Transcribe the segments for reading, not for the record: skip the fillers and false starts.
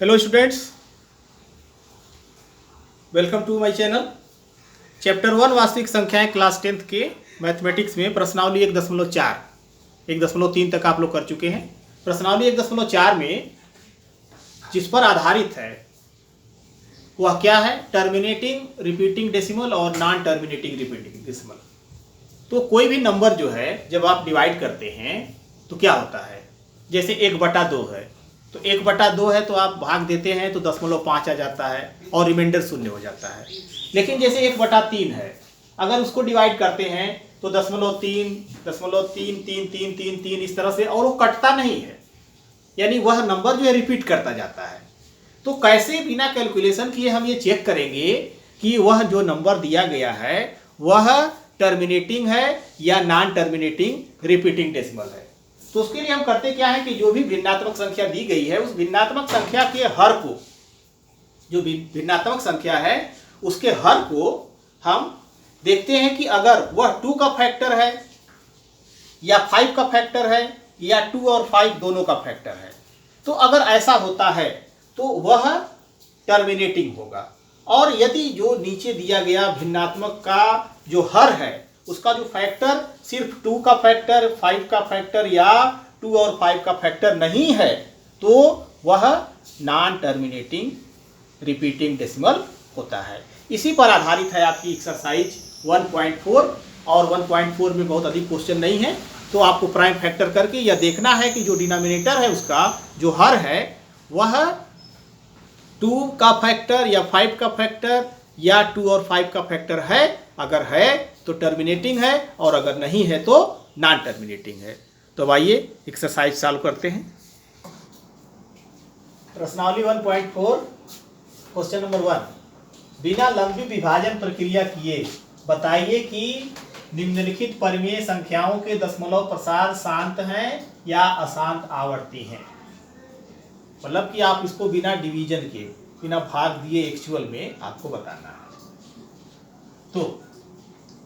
Hello students, welcome to my channel. Chapter 1 वास्तविक संख्याएं class 10th के मैथमेटिक्स में प्रश्नावली 1.4 1.3 तक आप लोग कर चुके हैं। प्रश्नावली 1.4 में जिस पर आधारित है वह क्या है? टर्मिनेटिंग रिपीटिंग डेसिमल और नॉन टर्मिनेटिंग रिपीटिंग डेसिमल। तो कोई भी नंबर जो है जब आप डिवाइड करते हैं तो क्या होता है? जैसे 1/2 है तो 1/2 है तो आप भाग देते हैं तो 0.5 आ जाता है और रिमाइंडर 0 हो जाता है। लेकिन जैसे 1/3 है, अगर उसको डिवाइड करते हैं तो 0.3 0.3 3 3 3 3 इस तरह से, और वो कटता नहीं है, यानी वह नंबर जो है रिपीट करता जाता है। तो कैसे बिना कैलकुलेशन किए हम ये चेक करेंगे कि वह जो नंबर दिया गया है वह टर्मिनेटिंग है या नॉन टर्मिनेटिंग रिपीटिंग डेसिमल है? तो उसके लिए हम करते क्या है कि जो भी भिन्नात्मक संख्या दी गई है उस भिन्नात्मक संख्या के हर को, जो भिन्नात्मक संख्या है उसके हर को हम देखते हैं कि अगर वह 2 का फैक्टर है या 5 का फैक्टर है या 2 और 5 दोनों का फैक्टर है। तो अगर ऐसा होता है तो वह टर्मिनेटिंग होगा। और यदि जो नीचे दिया गया भिन्नात्मक का जो हर है उसका जो फैक्टर सिर्फ 2 का फैक्टर, 5 का फैक्टर या 2 और 5 का फैक्टर नहीं है तो वह नॉन टर्मिनेटिंग रिपीटिंग डेसिमल होता है। इसी पर आधारित है आपकी एक्सरसाइज 1.4, और 1.4 में बहुत अधिक क्वेश्चन नहीं है, तो आपको प्राइम फैक्टर करके यह देखना है कि जो डिनोमिनेटर है उसका जो हर है वह 2 का फैक्टर या 5 का फैक्टर या 2 और 5 का फैक्टर है। अगर है तो टर्मिनेटिंग है और अगर नहीं है तो नॉन टर्मिनेटिंग है। तो आइए एक्सरसाइज चालू करते हैं। प्रश्नावली 1.4 क्वेश्चन नंबर 1, बिना लंबी विभाजन प्रक्रिया किए बताइए कि निम्नलिखित परिमेय संख्याओं के दशमलव प्रसाद शांत हैं या अशांत आवर्ती हैं। मतलब कि आप इसको बिना डिवीजन के, बिना भाग दिए एक्चुअल में आपको बताना है। तो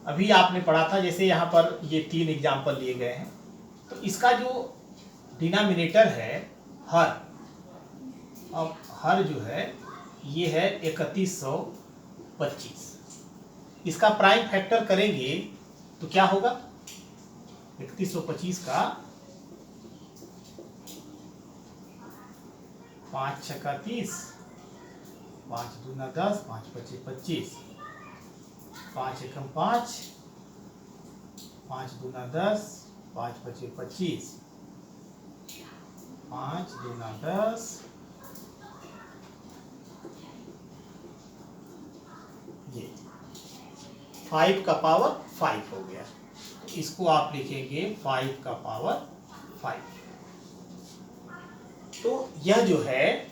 अभी आपने पढ़ा था, जैसे यहाँ पर ये 3 एग्जाम्पल लिए गए हैं, तो इसका जो डिनोमिनेटर है हर, अब हर जो है ये है 3125। इसका प्राइम फैक्टर करेंगे तो क्या होगा? 3125 का 5 छक्का 30, 5 दूना 10, 5 पचे 25, 5 एकम 5, 5 दूना 10, 5 पचे 25, 5 दूना 10, ये 5 का पावर 5 हो गया। इसको आप लिखेंगे 5 का पावर 5। तो यह जो है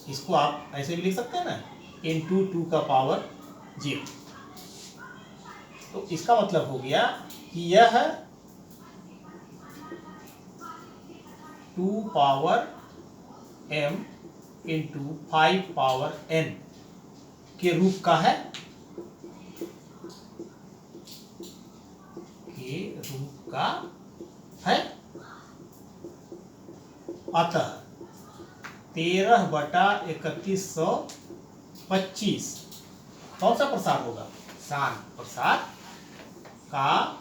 इसको आप ऐसे भी लिख सकते हैं ना, इनटू 2 का पावर 0। तो इसका मतलब हो गया कि यह 2 power m into 5 power n के रूप का है, अतः 13/3125 कौन सा प्रसाद होगा? शांत प्रसाद का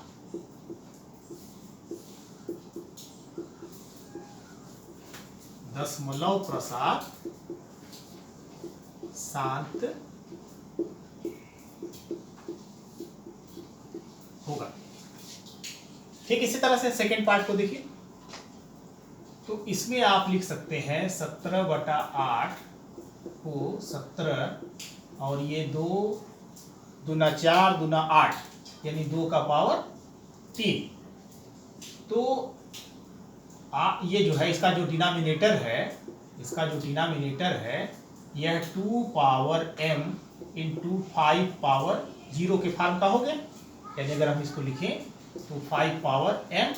दशमलव प्रसाद शांत होगा। ठीक इसी तरह से सेकेंड पार्ट को देखिए। तो इसमें आप लिख सकते हैं 17/8 को 17 और ये 2 दूना 4 दूना 8 यानी 2 का पावर 3। तो ये जो है इसका जो डिनोमिनेटर है, यह 2 पावर m इंटू 5 पावर 0 के फॉर्म का हो गया। यानी अगर हम इसको लिखें तो 5 पावर m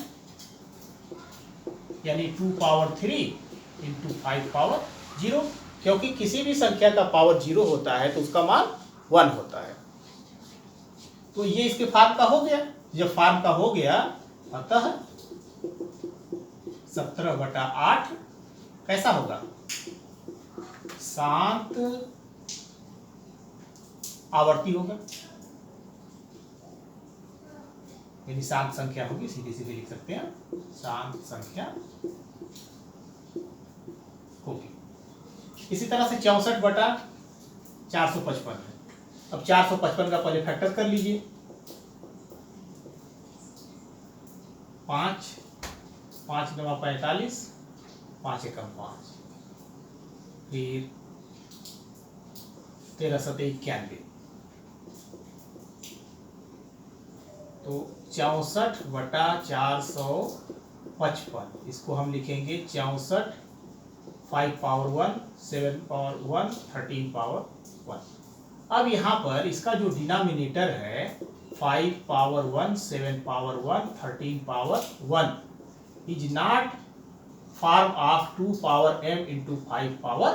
यानी 2 पावर 3 इंटू 5 पावर 0, क्योंकि किसी भी संख्या का पावर 0 होता है तो उसका मान 1 होता है। तो ये इसके फॉर्म का हो गया। जब फॉर्म का हो गया अतः 17/8 कैसा होगा? शांत आवर्ती होगा, यानी शांत संख्या होगी, सीधे सीधे लिख सकते हैं, शांत संख्या होगी। इसी तरह से 64/455 है। अब 455 का पहले फैक्टर कर लीजिए, 5, 5 9 45, 5 एकम 5, फिर 13 7 91, तो 64/455, इसको हम लिखेंगे 64 5 पावर 1 7 पावर 1 13 पावर 1। अब यहाँ पर इसका जो डिनोमिनेटर है 5 power 1 7 power 1 13 power 1 is not form of 2 power m into 5 power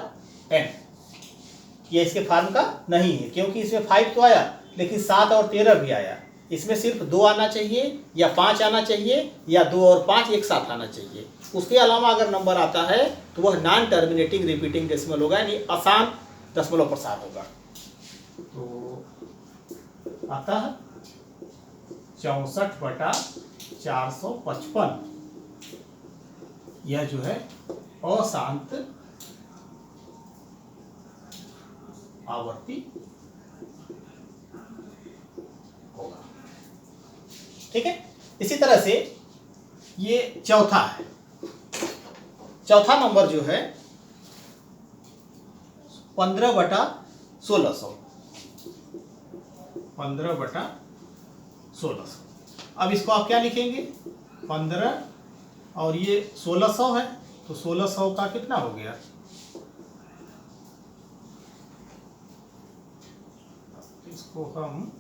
n। ये इसके फॉर्म का नहीं है, क्योंकि इसमें 5 तो आया लेकिन 7 और 13 भी आया। इसमें सिर्फ 2 आना चाहिए या 5 आना चाहिए या 2 और 5 एक साथ आना चाहिए। उसके अलावा अगर नंबर आता है तो वह नॉन टर्मिनेटिंग रिपीटिंग डेसिमल होगा, यानी आसान दशमलव प्रसार होगा। तो आता है 64/455, यह जो है अशांत आवर्ती होगा। ठीक है, इसी तरह से ये चौथा है। चौथा नंबर जो है 15/1600, 15/1600। अब इसको आप क्या लिखेंगे, 15 और ये 1600 है, तो 1600 का कितना हो गया, इसको हम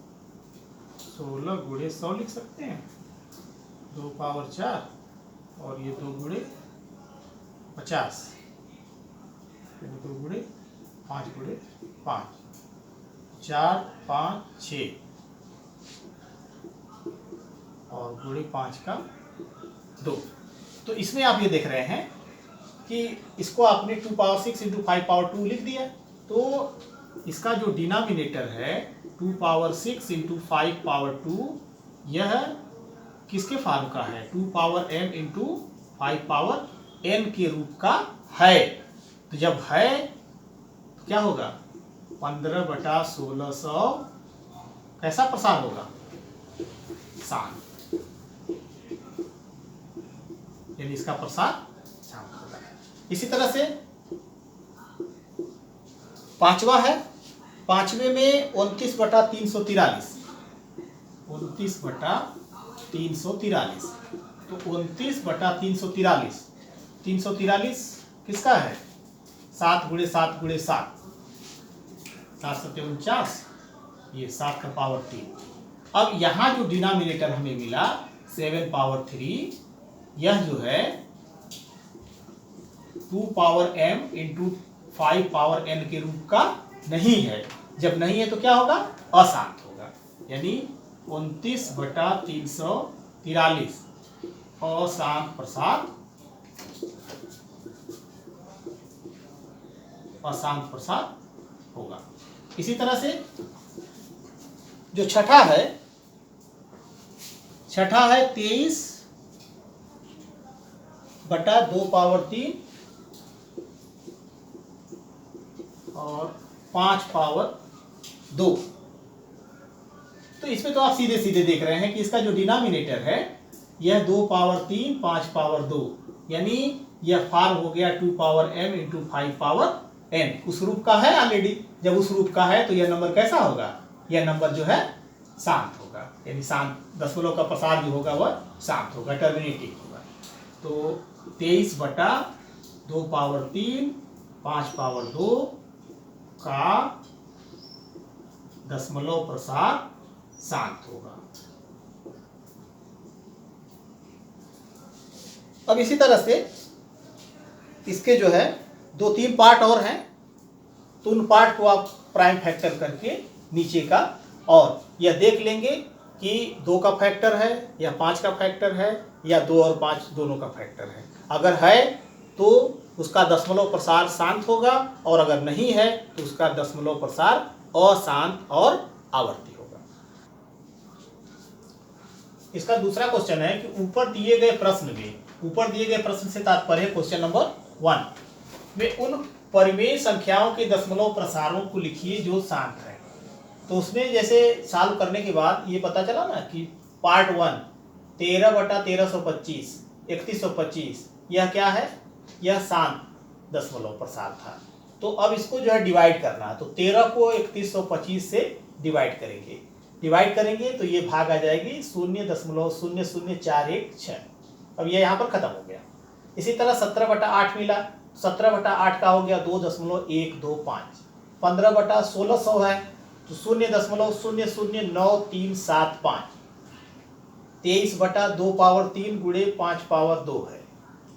16 गुणे 100 लिख सकते हैं, 2 पावर 4 और ये 2 गुणे 50, 2 गुणे 5 गुणे 5, 4 5 6 और गुणे 5 का 2। तो इसमें आप ये देख रहे हैं कि इसको आपने 2 पावर 6 इंटू 5 पावर 2 लिख दिया, तो इसका जो डिनोमिनेटर है 2 पावर 6 इंटू 5 पावर 2, यह किसके फॉर्म का है, 2 power m into 5 power n के रूप का है। तो जब है तो क्या होगा, 15/1600 कैसा प्रसार होगा, शांत, यानी इसका प्रसार शांत होगा। इसी तरह से पांचवा है, पांचवे में 29/343, 29/343, तो 29/343, 343 किसका है, 7 गुणे 7 गुणे 7, 7 7 49, ये 7 का पावर 3। अब यहाँ जो डिनोमिनेटर हमें मिला 7 पावर 3, यह जो है 2 power m into 5 power n के रूप का नहीं है। जब नहीं है तो क्या होगा, अशांत होगा, यानी 29/343 अशांत प्रसार, अशांत प्रसार होगा। इसी तरह से जो छठा है 23/2 पावर 3 और 5 पावर 2। तो इसमें तो आप सीधे सीधे देख रहे हैं कि इसका जो डिनोमिनेटर है यह 2 पावर 3 5 पावर 2, यानी यह फॉर्म हो गया 2 power m into 5 power n। उस रूप का है ऑलरेडी, जब उस रूप का है तो यह नंबर कैसा होगा, यह नंबर जो है शांत होगा, यानी शांत दशमलव का प्रसार जो होगा वह शांत होगा, टर्मिनेटिंग होगा। तो 23/2 पावर 3 5 पावर 2 का दशमलव प्रसार शांत होगा। अब इसी तरह से इसके जो है 2-3 पार्ट और हैं, तो उन पार्ट को आप प्राइम फैक्टर करके नीचे का और यह देख लेंगे कि 2 का फैक्टर है या 5 का फैक्टर है या 2 और 5 दोनों का फैक्टर है। अगर है तो उसका दशमलव प्रसार शांत होगा, और अगर नहीं है तो उसका दशमलव प्रसार अशांत और आवर्ती होगा। इसका दूसरा क्वेश्चन है कि ऊपर दिए गए प्रश्न से तात्पर्य क्वेश्चन नंबर 1 में उन परिमेय संख्याओं के दशमलव प्रसारों को लिखिए जो शांत है। तो उसमें जैसे सॉल्व करने के बाद ये पता चला ना कि पार्ट 1 13/1325 3125 यह क्या है, यह शांत दशमलव प्रसार था। तो अब इसको जो है डिवाइड करना है, तो 13 को 3125 से डिवाइड करेंगे तो ये भाग आ जाएगी 0.00416। अब ये यहाँ पर खत्म हो गया। इसी तरह 17/8 मिला, 17/8 का हो गया 2.125। 15/1600 है तो 0.0097375। 23/2 पावर 3 गुणे 5 पावर 2 है,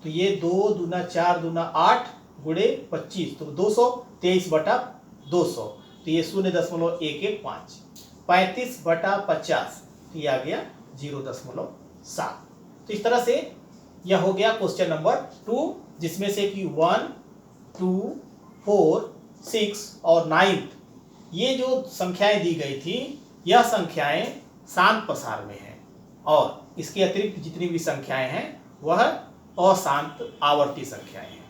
तो ये 2 दूना 4 दूना 8 गुणे 25 तो 200। 23/200 तो ये 0.115। 35/50 तो ये आ गया 0.7। तो इस तरह से यह हो गया क्वेश्चन नंबर 2, जिसमें से कि 1, 2, 4, 6 और 9 ये जो संख्याएं दी गई थी, यह संख्याएं शांत प्रसार में हैं, और इसके अतिरिक्त जितनी भी संख्याएं हैं वह अशांत आवर्ती संख्याएं हैं।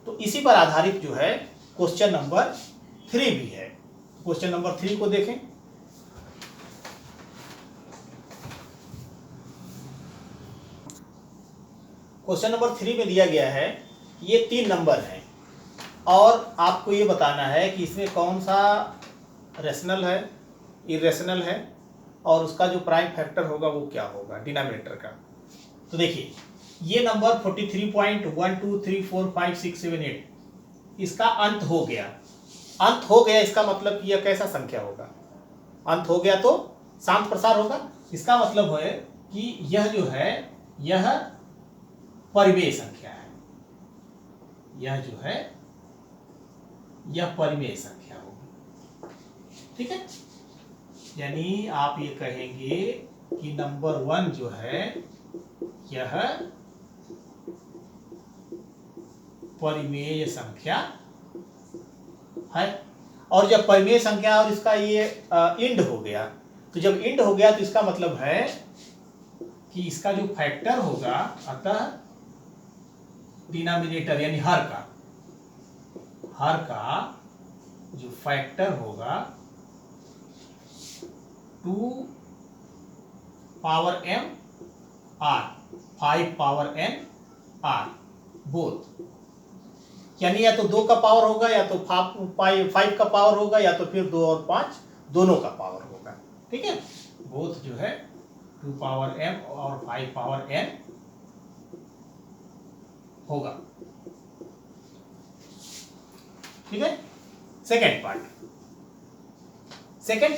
तो इसी पर आधारित जो है क्वेश्चन नंबर 3 भी है। क्वेश्चन नंबर 3 को देखें। क्वेश्चन नंबर 3 में दिया गया है, ये 3 नंबर हैं और आपको ये बताना है कि इसमें कौन सा रेशनल है, इरेशनल है, और उसका जो प्राइम फैक्टर होगा वो क्या होगा डिनोमिनेटर का। तो देखिए ये नंबर 43.1234567 इसका अंत हो गया। इसका मतलब कि यह कैसा संख्या होगा, अंत हो गया तो शांत प्रसार होगा। इसका मतलब है कि यह जो है यह परिमेय संख्या है, यह जो है यह परिमेय संख्या होगी। ठीक है, यानी आप ये कहेंगे कि नंबर 1 जो है यह परिमेय संख्या है। और जब परिमेय संख्या और इसका ये इंड हो गया, तो जब इंड हो गया तो इसका मतलब है कि इसका जो फैक्टर होगा, अतः डिनोमिनेटर यानी हर का जो फैक्टर होगा 2 power m r 5 power n r both, यानी या तो 2 का पावर होगा, या तो 5 का पावर होगा, या तो फिर 2 और 5 दोनों का पावर होगा। ठीक है, बोथ जो है 2 पावर m और 5 पावर n होगा। ठीक है, सेकेंड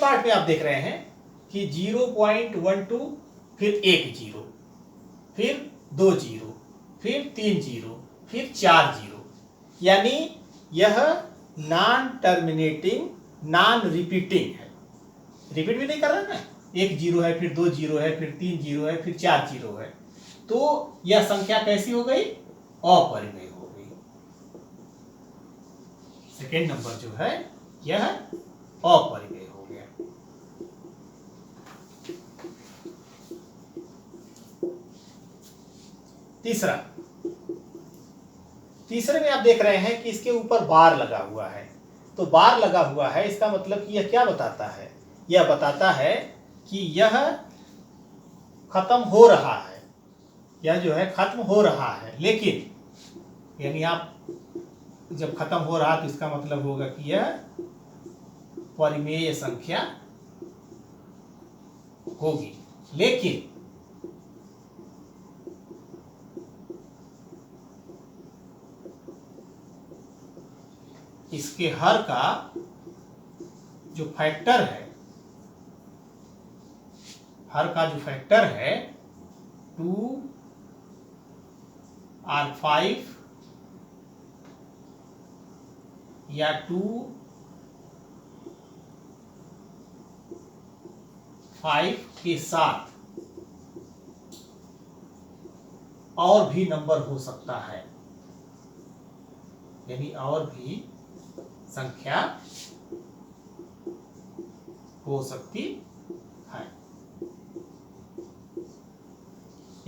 पार्ट में आप देख रहे हैं कि 0.12 फिर 1 0 फिर 2 0 फिर 3 0 फिर 4 0, यानी यह नॉन टर्मिनेटिंग नॉन रिपीटिंग है। रिपीट भी नहीं कर रहा है, 1 0 है फिर 2 0 है फिर 3 0 है फिर 4 0 है, तो यह संख्या कैसी हो गई, अपरिमेय हो गई। सेकेंड नंबर जो है यह अपरिमेय हो गया। तीसरे में आप देख रहे हैं कि इसके ऊपर बार लगा हुआ है। तो बार लगा हुआ है, इसका मतलब कि यह क्या बताता है, यह बताता है कि यह खत्म हो रहा है, यह जो है खत्म हो रहा है। लेकिन यानी आप जब खत्म हो रहा तो इसका मतलब होगा कि यह परिमेय संख्या होगी, लेकिन इसके हर का जो फैक्टर है, हर का जो फैक्टर है 2r5 या 2 5 के साथ और भी नंबर हो सकता है। यानी और भी संख्या हो सकती है।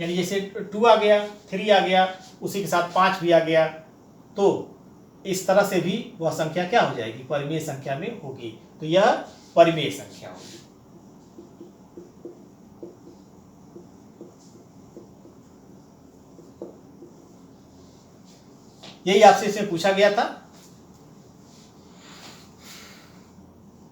यानी जैसे 2 आ गया, 3 आ गया, उसी के साथ 5 भी आ गया, तो इस तरह से भी वह संख्या क्या हो जाएगी, परिमेय संख्या में होगी। तो यह परिमेय संख्या होगी। यही आपसे इसमें पूछा गया था।